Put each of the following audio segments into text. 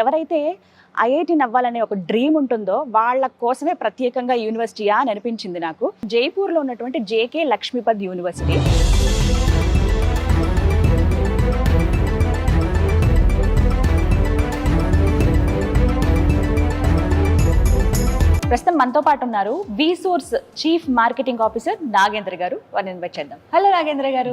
ఎవరైతే ఐఐటి నవ్వాలనే ఒక డ్రీమ్ ఉంటుందో వాళ్ళ కోసమే ప్రత్యేకంగా యూనివర్సిటీయా అని అనిపించింది నాకు. జైపూర్లో ఉన్నటువంటి జేకే లక్ష్మీపద్ యూనివర్సిటీ. ప్రస్తుతం మనతో పాటు ఉన్నారు V-Source chief marketing officer Nagendra గారు. వారిని ఇన్వైట్ చేద్దాం. హలో నాగేంద్ర గారు.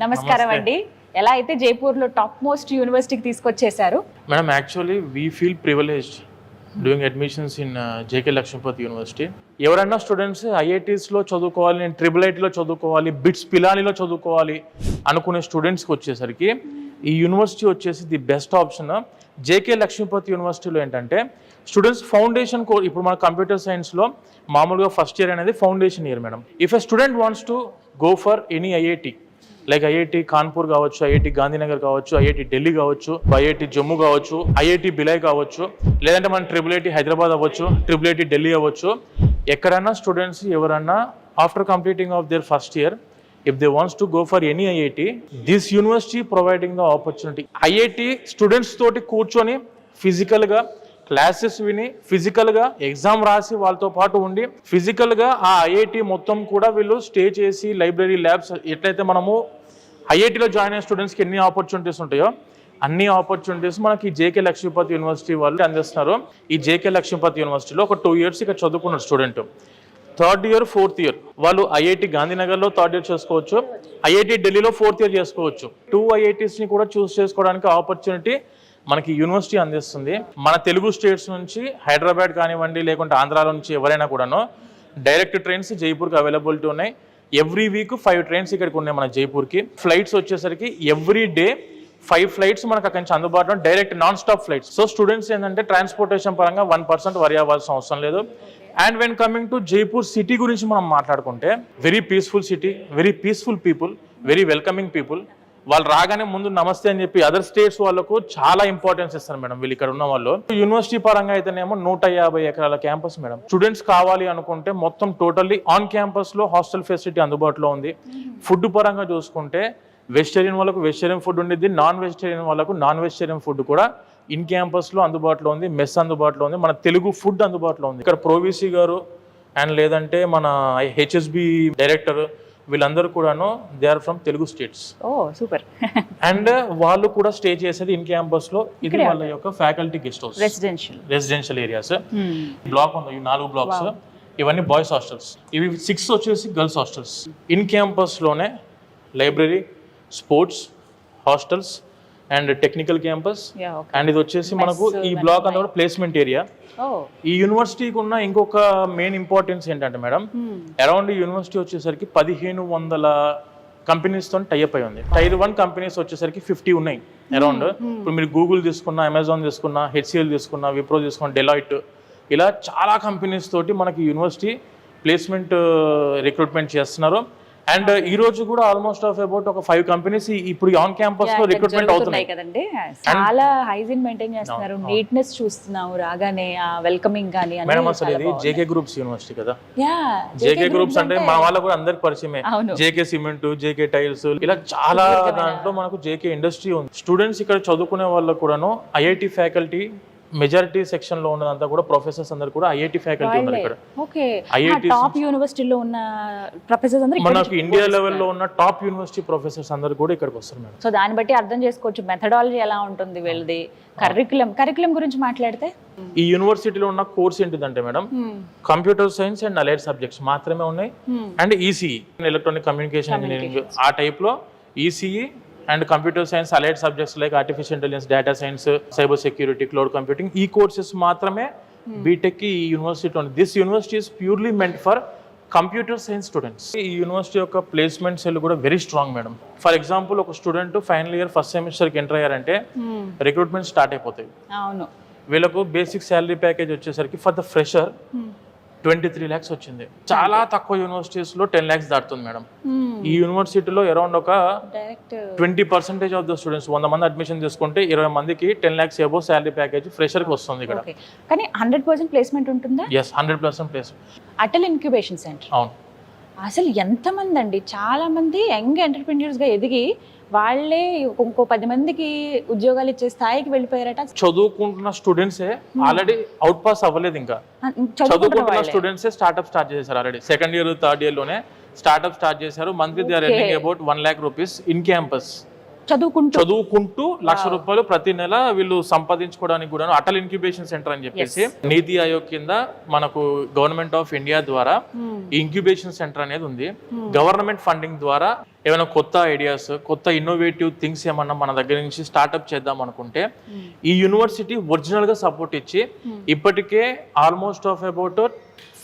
నమస్కారం అండి. ఎలా అయితే జైపూర్ లో టాప్ మోస్ట్ యూనివర్సిటీకి తీసుకొచ్చేసారు madam. Actually we feel privileged doing admissions in JK Lakshmipati university. ఎవరైనా స్టూడెంట్స్ ఐఐటీస్లో చదువుకోవాలి, నేను IIITలో చదువుకోవాలి, బిట్స్ పిలానీలో చదువుకోవాలి అనుకునే స్టూడెంట్స్కి వచ్చేసరికి ఈ యూనివర్సిటీ వచ్చేసి the best option. JK Lakshmipati యూనివర్సిటీలో ఏంటంటే స్టూడెంట్స్ ఫౌండేషన్ కోర్స్, ఇప్పుడు మన కంప్యూటర్ సైన్స్లో మామూలుగా ఫస్ట్ ఇయర్ అనేది foundation year madam. If a student wants to go for any IIT, like IIT Kanpur కావచ్చు, ఐఐటి గాంధీనగర్ కావచ్చు, ఐఐటి ఢిల్లీ కావచ్చు, ఐఐటి జమ్మూ కావచ్చు, ఐఐటి బిలై కావచ్చు, లేదంటే మన IIIT హైదరాబాద్ అవ్వచ్చు, IIIT ఢిల్లీ అవ్వచ్చు. ఎక్కడైనా స్టూడెంట్స్ ఎవరన్నా after completing of their first year, if they wants to go for any IIT, this university providing the opportunity. IIT students తోటి కూర్చొని ఫిజికల్గా క్లాసెస్ విని, ఫిజికల్గా ఎగ్జామ్ రాసి వాళ్ళతో పాటు ఉండి, ఫిజికల్గా ఆ ఐఐటి మొత్తం కూడా వీళ్ళు స్టే చేసి లైబ్రరీ ల్యాబ్స్ ఎట్లయితే మనము ఐఐటిలో జాయిన్ అయిన స్టూడెంట్స్కి ఎన్ని ఆపర్చునిటీస్ ఉంటాయో అన్ని ఆపర్చునిటీస్ మనకి జేకే లక్ష్మీపతి యూనివర్సిటీ వాళ్ళు అందిస్తున్నారు. ఈ జేకే లక్ష్మీపతి యూనివర్సిటీలో ఒక 2 years ఇక్కడ చదువుకున్న student 3rd year 4th year వాళ్ళు ఐఐటి గాంధీనగర్లో 3rd year చేసుకోవచ్చు, ఐఐటి ఢిల్లీలో 4th year చేసుకోవచ్చు. 2 IITsని కూడా చూస్ చేసుకోవడానికి ఆపర్చునిటీ మనకి యూనివర్సిటీ అందిస్తుంది. మన తెలుగు స్టేట్స్ నుంచి హైదరాబాద్ కానివ్వండి, లేకుంటే ఆంధ్రాలో నుంచి ఎవరైనా కూడాను డైరెక్ట్ ట్రైన్స్ జైపూర్కి అవైలబిలిటీ ఉన్నాయి. ఎవ్రీ వీక్ 5 trains ఇక్కడికి ఉన్నాయి మన జైపూర్కి. ఫ్లైట్స్ వచ్చేసరికి ఎవ్రీ డే 5 flights మనకు అక్కడి నుంచి అందుబాటులో, direct non stop flights. So students ఏంటంటే ట్రాన్స్పోర్టేషన్ పరంగా 1% వరి అవ్వాల్సిన అవసరం లేదు. And when coming to Jaipur city గురించి మనం మాట్లాడుకుంటే, very peaceful city, very peaceful people, very welcoming people. వాళ్ళు రాగానే ముందు నమస్తే అని చెప్పి అదర్ స్టేట్స్ వాళ్ళకు చాలా ఇంపార్టెన్స్ ఇస్తారు మేడం వీళ్ళు ఇక్కడ ఉన్న వాళ్ళు. యూనివర్సిటీ పరంగా అయితేనేమో 150 acres క్యాంపస్ మేడం. స్టూడెంట్స్ కావాలి అనుకుంటే మొత్తం టోటల్లీ ఆన్ క్యాంపస్ లో హాస్టల్ ఫెసిలిటీ అందుబాటులో ఉంది. ఫుడ్ పరంగా చూసుకుంటే వెజిటేరియన్ వాళ్ళకు వెజిటేరియన్ ఫుడ్ ఉండిద్ది, నాన్ వెజిటేరియన్ వాళ్ళకు నాన్ వెజిటేరియన్ ఫుడ్ కూడా ఇన్ క్యాంపస్లో అందుబాటులో ఉంది, మెస్ అందుబాటులో ఉంది, మన తెలుగు ఫుడ్ అందుబాటులో ఉంది. ఇక్కడ ప్రోవీసీ గారు అండ్ లేదంటే మన HSB డైరెక్టర్ వీళ్ళందరూ కూడాను they are from Telugu states. Oh super. And వాళ్ళు కూడా స్టే చేసేది ఇన్ క్యాంపస్లో. ఇది వాళ్ళ యొక్క faculty guest house, residential areas. Block ఉంది, 4 blocks. ఇవన్నీ బాయ్స్ హాస్టల్స్, ఇవి 6 వచ్చేసి గర్ల్స్ హాస్టల్స్. ఇన్ క్యాంపస్లోనే library, sports, hostels and technical campus. And ఇది వచ్చేసి మనకు ఈ బ్లాక్ అంతా కూడా ప్లేస్మెంట్ ఏరియా. ఈ యూనివర్సిటీకి ఉన్న ఇంకొక మెయిన్ ఇంపార్టెన్స్ ఏంటంటే మేడం, అరౌండ్ ఈ యూనివర్సిటీ వచ్చేసరికి 1500 కంపెనీస్ తో టైఅప్ అయి ఉంది. Tier 1 కంపెనీస్ వచ్చేసరికి 50 ఉన్నాయి అరౌండ్. ఇప్పుడు మీరు గూగుల్ తీసుకున్నా, అమెజాన్ తీసుకున్నా, HCL తీసుకున్నా, విప్రో తీసుకున్నా, డెలాయిట్, ఇలా చాలా కంపెనీస్ తోటి మనకి యూనివర్సిటీ ప్లేస్మెంట్ రిక్రూట్మెంట్ చేస్తున్నారు. అండ్ ఈ రోజు కూడా ఆల్మోస్ట్ ఆఫ్ అబౌట్ ఒక 5 కంపెనీస్ ఇప్పుడు ఆన్ క్యాంపస్ లో రిక్రూట్మెంట్ అవుతున్నాయి కదండి. చాలా హైజీన్ మెయింటైన్ చేస్తున్నారు, నీట్నెస్ చూస్తున్నాము రాగానే, వెల్కమింగ్ గానీ. మేడం అసలు ఇది జేకే గ్రూప్స్ యూనివర్సిటీ కదా. జేకే గ్రూప్స్ అంటే మా వాళ్ళకు కూడా అందరికి పరిచయమే. జేకే సిమెంట్, జేకే టైల్స్, ఇలా చాలా దాంట్లో మనకు జేకే ఇండస్ట్రీ ఉంది. స్టూడెంట్స్ ఇక్కడ చదువుకునే వాళ్ళకు కూడాను ఐఐటి ఫ్యాకల్టీ మెజారిటీ సెక్షన్ లో ఉన్నదంతా కూడా ప్రొఫెసర్స్ అందరు కూడా ఐఐటి ఫ్యాకల్టీ ఉన్నారు ఇక్కడ. ఐఐటి టాప్ యూనివర్సిటీలో ఉన్న ప్రొఫెసర్స్ అందరూ, మనకు ఇండియా లెవెల్లో ఉన్న టాప్ యూనివర్సిటీ ప్రొఫెసర్స్ అందరు కూడా ఇక్కడికి వస్తారు మేడం. సో దాన్ని బట్టి అర్థం చేసుకోవచ్చు మెథడాలజీ ఎలా ఉంటుంది వీళ్ళది. కరికులం గురించి మాట్లాడితే, ఈ యూనివర్సిటీలో ఉన్న కోర్స్ ఏంటిదంటే madam, computer science and allied subjects మాత్రమే ఉన్నాయి. And ECE, electronic communication engineering, ఆ టైప్ లో ECE and computer science allied subjects like artificial intelligence, data science, cyber security, cloud computing, ఈ కోర్సెస్ మాత్రమే బీటెక్ ఈ యూనివర్సిటీలో ఉంది. This university is purely meant for computer science students. ఈ university యొక్క placement cell కూడా very strong madam. For example ఒక student final year first సెమిస్టర్కి ఎంటర్ అయ్యారంటే రిక్రూట్మెంట్ స్టార్ట్ అయిపోతాయి. వీళ్ళకు బేసిక్ శాలరీ ప్యాకేజ్ వచ్చేసరికి ఫర్ ద ఫ్రెషర్ 23 lakhs వచ్చింది. చాలా తక్కువ యూనివర్సిటీస్ లో 10 lakhs దాటుతుంది మేడం. ఈ యూనివర్సిటీలో అరౌండ్ ఒక 20% ఆఫ్ ద స్టూడెంట్స్, 100 మంది అడ్మిషన్ తీసుకుంటే 20 మందికి 10 lakhs above salary package fresher కి వస్తుంది ఇక్కడ. కానీ 100% ప్లేస్మెంట్ ఉంటుందా? yes, 100% placement. Atal incubation centre. అవును. అసలు ఎంతమంది అండి, చాలా మంది యంగ్ ఎంటర్‌ప్రెన్యూర్స్ గా ఎదిగి వాళ్ళే ఇంకో 10 మందికి ఉద్యోగాలు ఇచ్చే స్థాయికి వెళ్ళిపోయారట. చదువుకుంటున్న స్టూడెంట్సే ఆల్రెడీ అవుట్ పాస్ అవ్వలేదు, ఇంకా చదువుకుంటున్న స్టూడెంట్సే స్టార్ట్అప్ స్టార్ట్ చేశారు. Already second year third year లోనే స్టార్ట్అప్ స్టార్ట్ చేశారు. Monthly they are earning about 1 lakh rupees in campus. చదువుకుంటూ ₹1,00,000 ప్రతి నెల వీళ్ళు సంపాదించుకోవడానికి కూడా అటల్ ఇంక్యుబేషన్ సెంటర్ అని చెప్పేసి నీతి ఆయోగ్ కింద మనకు గవర్నమెంట్ ఆఫ్ ఇండియా ద్వారా ఇంక్యుబేషన్ సెంటర్ అనేది ఉంది. గవర్నమెంట్ ఫండింగ్ ద్వారా ఏమైనా కొత్త ఐడియాస్, కొత్త ఇన్నోవేటివ్ థింగ్స్ ఏమన్నా మన దగ్గర నుంచి స్టార్ట్అప్ చేద్దాం అనుకుంటే ఈ యూనివర్సిటీ ఒరిజినల్ గా సపోర్ట్ ఇచ్చి ఇప్పటికే ఆల్మోస్ట్ ఆఫ్ అబౌట్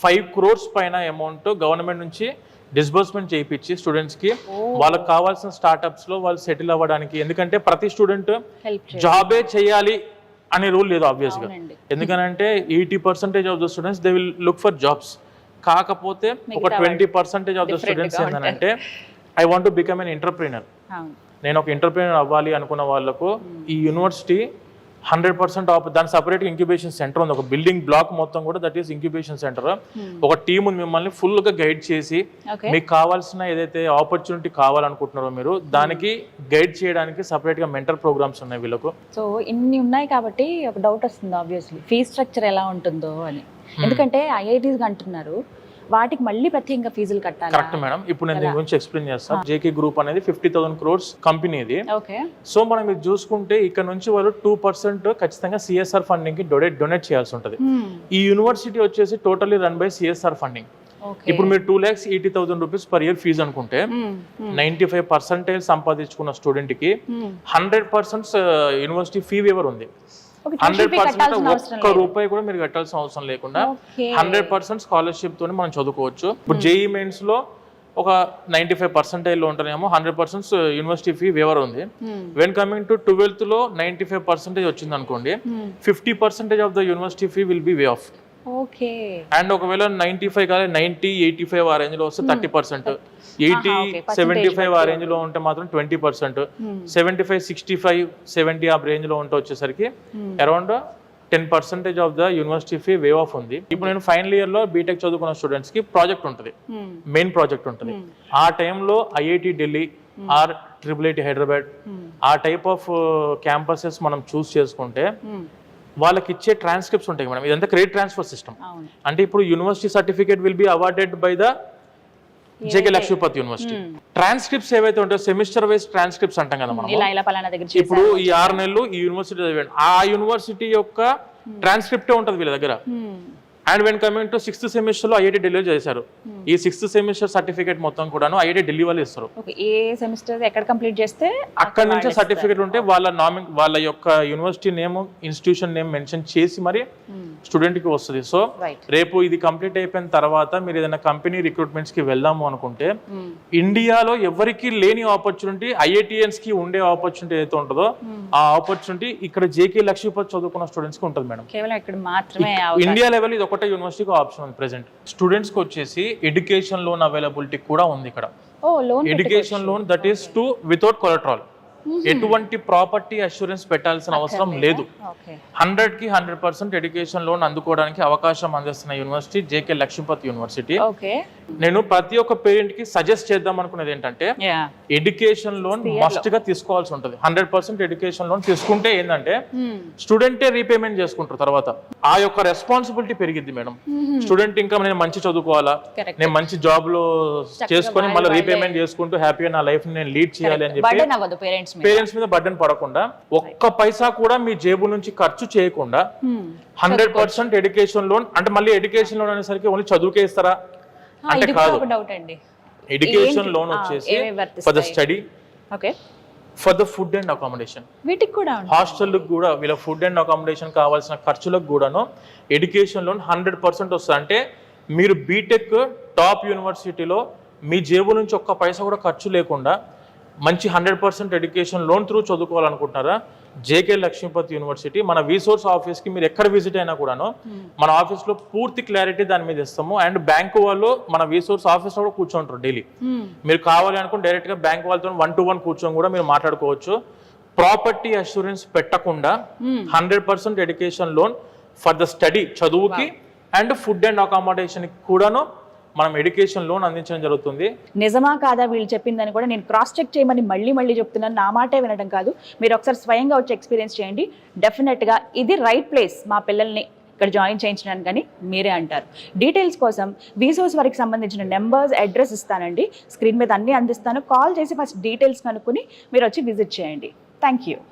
5 crores పైన అమౌంట్ గవర్నమెంట్ నుంచి డిస్బర్స్మెంట్ చేయించి స్టూడెంట్స్ కి వాళ్ళకి కావాల్సిన స్టార్ట్అప్స్ లో వాళ్ళు సెటిల్ అవ్వడానికి. ఎందుకంటే ప్రతి స్టూడెంట్ జాబే చేయాలి అనే రూల్ లేదు ఆబ్వియస్ గా. ఎందుకంటే 80% of the students they will look for jobs. కాకపోతే ఒక 20% ఆఫ్ ద స్టూడెంట్స్ ఏంటంటే I want to become an entrepreneur, నేను ఒక ఎంటర్ప్రీనర్ అవ్వాలి అనుకున్న వాళ్ళకు ఈ యూనివర్సిటీ 100% ఆఫ్ దాని సపరేట్ ఇంక్యుబేషన్ సెంటర్ ఉంది. ఒక బిల్డింగ్ బ్లాక్ మొత్తం కూడా దట్ ఈస్ ఇంక్యుబేషన్ సెంటర్. ఒక టీమ్ మిమ్మల్ని ఫుల్ గా గైడ్ చేసి మీకు కావాల్సిన ఏదైతే ఆపర్చునిటీ కావాలనుకుంటున్నారో మీరు దానికి గైడ్ చేయడానికి సపరేట్ గా మెంటర్ ప్రోగ్రామ్స్ ఉన్నాయి వీళ్ళకు. సో ఇన్ని ఉన్నాయి కాబట్టి ఒక డౌట్ వస్తుంది ఆబ్వియస్లీ, ఫీ స్ట్రక్చర్ ఎలా ఉంటుందో అని. ఎందుకంటే ఐఐటీస్ అంటున్నారు వాటికి మళ్ళీ ప్రత్యేకంగా ఫీజులు కట్టాలి. కరెక్ట్ మేడం, ఇప్పుడు నేను దీని గురించి ఎక్స్ప్లెయిన్ చేస్తాను. జేకే గ్రూప్ అనేది 50,000 crores కంపెనీ ఇది. సో మనం ఇది చూసుకుంటే ఇక్కడ నుంచి వాళ్ళు 2% ఖచ్చితంగా సిఎస్ఆర్ ఫండింగ్ కి డొనేట్ చేయాల్సి ఉంటుంది. ఈ యూనివర్సిటీ వచ్చేసి totally run by CSR funding. ఇప్పుడు మీరు 2,80,000 rupees పర్ ఇయర్ ఫీజు అనుకుంటే 95% సంపాదించుకున్న స్టూడెంట్ కి 100% యూనివర్సిటీ ఫీ వేవర్ ఉంది. 100% ఒక్క రూపాయి కూడా మీరు కట్టాల్సిన అవసరం లేకుండా 100% స్కాలర్షిప్ తోనే మనం చదువుకోవచ్చు. ఇప్పుడు జేఈ మెయిన్స్ లో ఒక 95% లో ఉంటేనేమో 100% యూనివర్సిటీ ఫీ వేవర్ ఉంది. వెన్ కమింగ్ టు 12th లో 95% వచ్చింది అనుకోండి, 50% of the university fee will be way of. And ఒకవేళ 95 కాదు 90, 85 ఆ రేంజ్ లో వస్తే 30%, 80, 75 ఆ రేంజ్ లో ఉంటే మాత్రం 20%, 75, 65, 70 ఆ రేంజ్ లో ఉంటే వచ్చేసరికి around 10% of the university fee waive off ఉంది. ఇప్పుడు నేను ఫైనల్ ఇయర్ లో బీటెక్ చదువుకున్న స్టూడెంట్స్ కి ప్రాజెక్ట్ ఉంటుంది, మెయిన్ ప్రాజెక్ట్ ఉంటుంది. ఆ టైంలో IIT Delhi or IIIT Hyderabad ఆ టైప్ ఆఫ్ క్యాంపసెస్ మనం చూస్ చేసుకుంటే వాళ్ళకి ఇచ్చే ట్రాన్స్క్రిప్ట్స్ ఉంటాయి మేడం. ఇదంతా క్రెడిట్ ట్రాన్స్ఫర్ సిస్టమ్. అంటే ఇప్పుడు university certificate will be awarded by the JK Lakshmipati university. Transcripts ఏవైతే ఉంటాయో సెమిస్టర్ వైజ్ ట్రాన్స్క్రిప్ట్స్ అంటాం కదా మనం. ఇప్పుడు ఈ 6 నెలలు ఈ యూనివర్సిటీ చదివాడు, ఆ యూనివర్సిటీ యొక్క ట్రాన్స్క్రిప్టే ఉంటుంది వీళ్ళ దగ్గర. And when coming to 6th semester లో ఐఐటి ఢిల్లీ చేశారు. ఈ 6th semester సర్టిఫికేట్ మొత్తం కూడాను ఐఐటి ఢిల్లీ వాళ్ళు ఇస్తారు. ఏ సెమిస్టర్ ఎక్కడ కంప్లీట్ చేస్తే అక్కడ నుంచి సర్టిఫికేట్ ఉంటే వాళ్ళ యొక్క university name, institution name mention చేసి మరి స్టూడెంట్ కి వస్తుంది. సో రేపు ఇది కంప్లీట్ అయిపోయిన తర్వాత మీరు ఏదైనా కంపెనీ రిక్రూట్మెంట్స్ కి వెళ్దాము అనుకుంటే ఇండియాలో ఎవరికి లేని ఆపర్చునిటీ ఐఐటిఎన్స్ కి ఉండే ఆపర్చునిటీ ఏదైతే ఉంటుందో ఆ ఆపర్చునిటీ ఇక్కడ జేకే లక్ష్మీపతి చదువుకున్న స్టూడెంట్స్ కి ఉంటుంది మేడం. ఇండియా లెవెల్ ఇది ఒకటే యూనివర్సిటీకి ఆప్షన్ ఉంది ప్రెసెంట్. స్టూడెంట్స్ కి వచ్చేసి ఎడ్యుకేషన్ లోన్ అవైలబిలిటీ కూడా ఉంది ఇక్కడ. Education loan that is to without collateral, ఎటువంటి ప్రాపర్టీ అష్యూరెన్స్ పెట్టాల్సిన అవసరం లేదు. 100కి 100% ఎడ్యుకేషన్ లోన్ అందుకోవడానికి అవకాశం అందిస్తున్న యూనివర్సిటీ జేకే లక్ష్మీపతి యూనివర్సిటీ. నేను ప్రతి ఒక్క పేరెంట్ కి సజెస్ట్ చేద్దాం అనుకునేది ఏంటంటే ఎడ్యుకేషన్ లోన్ మస్ట్ గా తీసుకోవాల్సి ఉంటుంది. 100% ఎడ్యుకేషన్ లోన్ తీసుకుంటే ఏంటంటే స్టూడెంటే రీపేమెంట్ చేసుకుంటారు. తర్వాత ఆ యొక్క రెస్పాన్సిబిలిటీ పెరిగిద్ది మేడం. స్టూడెంట్ ఇంకా నేను మంచి చదువుకోవాలా, నేను మంచి జాబ్ లో చేసుకొని మళ్ళీ రీపేమెంట్ చేసుకుంటూ హ్యాపీగా నా లైఫ్ నేను లీడ్ చేయాలి అని చెప్పి పేరెంట్స్ మీద బర్డెన్ పడకుండా, ఒక్క పైసా కూడా మీ జేబు నుంచి ఖర్చు చేయకుండా 100% ఎడ్యుకేషన్ లోన్. అంటే మళ్ళీ ఎడ్యుకేషన్ లోన్ అనేసరికి ఓన్లీ చదువుకే ఇస్తారా అంటే కాదు. ఎడ్యుకేషన్ లోన్ వచ్చేసి for the study, for the food and accommodation, వీటికి కూడా హాస్టల్ కూడా వీళ్ళ ఫుడ్ అండ్ అకామిడేషన్ కావాల్సిన ఖర్చులకు కూడాను ఎడ్యుకేషన్ లోన్ 100% వస్తుంది. అంటే మీరు బీటెక్ టాప్ యూనివర్సిటీలో మీ జేబు నుంచి ఒక్క పైసా కూడా ఖర్చు లేకుండా మంచి 100% ఎడ్యుకేషన్ లోన్ త్రూ చదువుకోవాలనుకుంటున్నారా, జేకే లక్ష్మీపతి యూనివర్సిటీ మన విసోర్స్ ఆఫీస్కి మీరు ఎక్కడ విజిట్ అయినా కూడాను మన ఆఫీస్లో పూర్తి క్లారిటీ దాని మీద ఇస్తాము. అండ్ బ్యాంకు వాళ్ళు మన విసోర్స్ ఆఫీస్లో కూడా కూర్చోంటారు డైలీ. మీరు కావాలి అనుకుంటే డైరెక్ట్గా బ్యాంక్ వాళ్ళతో 1-to-1 కూర్చొని కూడా మీరు మాట్లాడుకోవచ్చు. ప్రాపర్టీ అష్యూరెన్స్ పెట్టకుండా 100% education loan for the study, చదువుకి అండ్ ఫుడ్ అండ్ అకామిడేషన్ కూడాను మనం ఎడ్యుకేషన్ లోన్ అందించడం జరుగుతుంది. నిజమా కాదా వీళ్ళు చెప్పిందని కూడా నేను క్రాస్ చెక్ చేయమని మళ్ళీ చెప్తున్నాను. నా మాటే వినడం కాదు, మీరు ఒకసారి స్వయంగా వచ్చి ఎక్స్పీరియన్స్ చేయండి. డెఫినెట్గా ఇది రైట్ ప్లేస్ మా పిల్లల్ని ఇక్కడ జాయిన్ చేయించడానికి అని మీరే అంటారు. డీటెయిల్స్ కోసం వీసోర్స్ వారికి సంబంధించిన నెంబర్స్, అడ్రస్ ఇస్తానండి. స్క్రీన్ మీద అన్నీ అందిస్తాను. కాల్ చేసి ఫస్ట్ డీటెయిల్స్ కనుక్కొని మీరు వచ్చి విజిట్ చేయండి. Thank you.